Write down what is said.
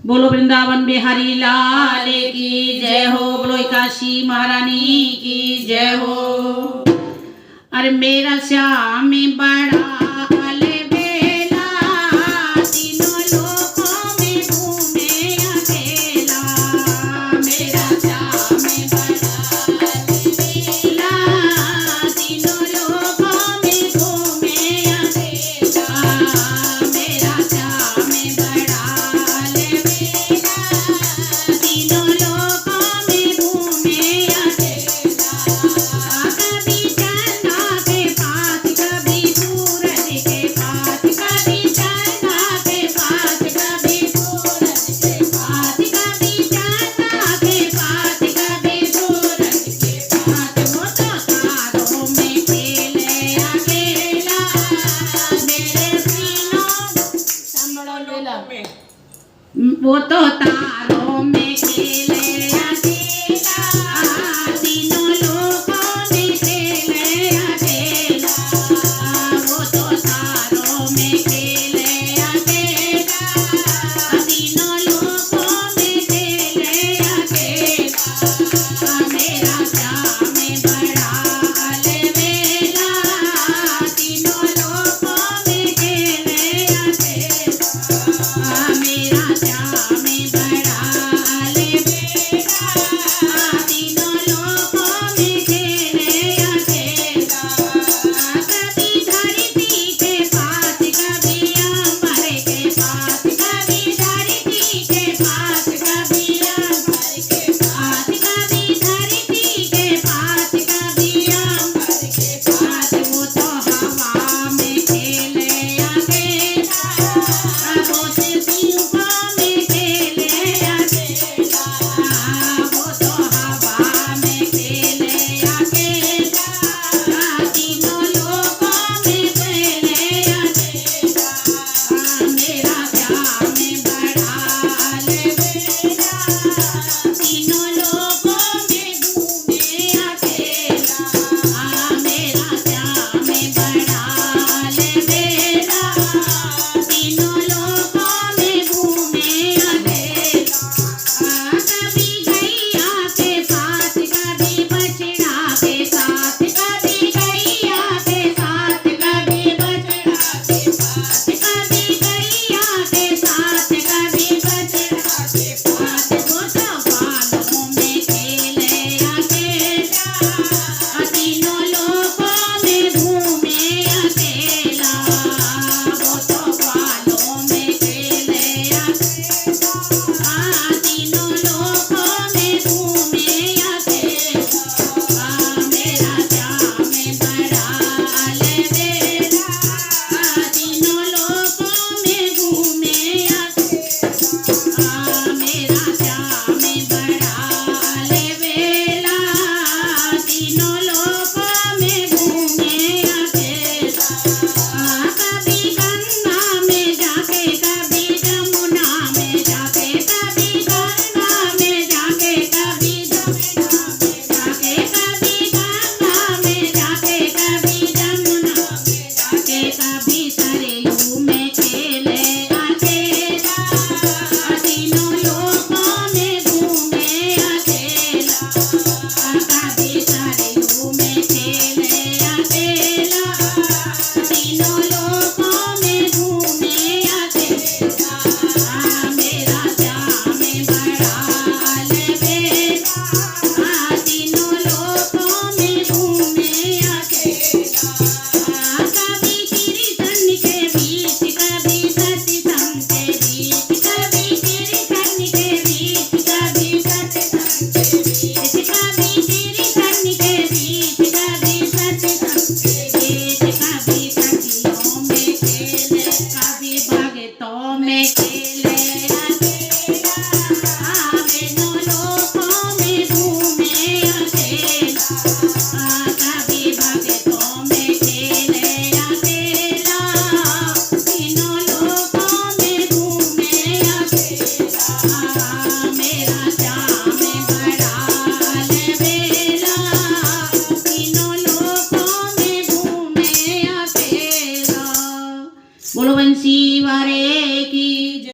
बोलो वृंदावन बिहारी लाल की जय हो। बोलो काशी महारानी की जय हो। अरे मेरा श्याम बड़ा वो तो तारों में खेले अकेला, तीनों लोगों में खेले अकेला। वो तो तारों में खेले अकेला, तीनों लोगों में खेले अकेला। मेरा श्याम बड़ा अलबेला, तीनों लोगों में खेले अकेला। मेरा श्याम बड़ा अलबेला, तीनों लोगों में खेले अकेला। कभी धरती के पास, कभी अंबर के पास, कभी धरती के पास, कभी अंबर के पास, कभी धरती के पास, कभी अंबर के पास। वो तो हवा में खेले अकेला, वो सिर्फों में खेले अकेला। वो तो हवा में खेले अकेला, तीनों लोगों में खेले अकेला। मेरा श्याम बड़ा अलबेला, तीनों लोगों में घूमे अकेला। मेरा श्याम बड़ा अलबेला, तीनों लोगों में घूमे अकेला। कभी गैया के साथ, कभी बछड़ा के साथ, कभी गैया के साथ, कभी बछड़ा के साथ, कभी गैया के साथ, कभी बछड़ा के साथ। वो तो बालों में खेले अकेला, तीनों लोगों में घूमे अकेला। वो तो बालों में खेले अकेला, तीनों लोगों में घूमे अकेला। मेरा श्याम बड़ा अलबेला, तीनों लोगों में घूमे अकेला। मेरा श्याम बड़ा अलबेला, तीनों लोगों में घूमे अकेला। कभी गंगा में जाके, कभी जमुना में जाके, कभी गंगा में जाके, कभी जमुना में जाके, कभी गंगा में जाके, कभी जमुना में जाके, कभी सरयू में खेले अकेला, तीनों लोगों में घूमे अकेला। कभी सरयू में खेले अकेला, तीनों लोगों में घूमे अकेला। मेरा श्याम बड़ा अलबेला, तीनों लोगों में घूमे अकेला। कभी कीर्तन के बीच, कभी सत्संग के बीच, कभी कीर्तन के बीच, कभी सत्संग के बीच, कभी कीर्तन के बीच, कभी सत्संग के बीच। कभी सखियों में खेले, कभी भक्तों में खेले अकेला।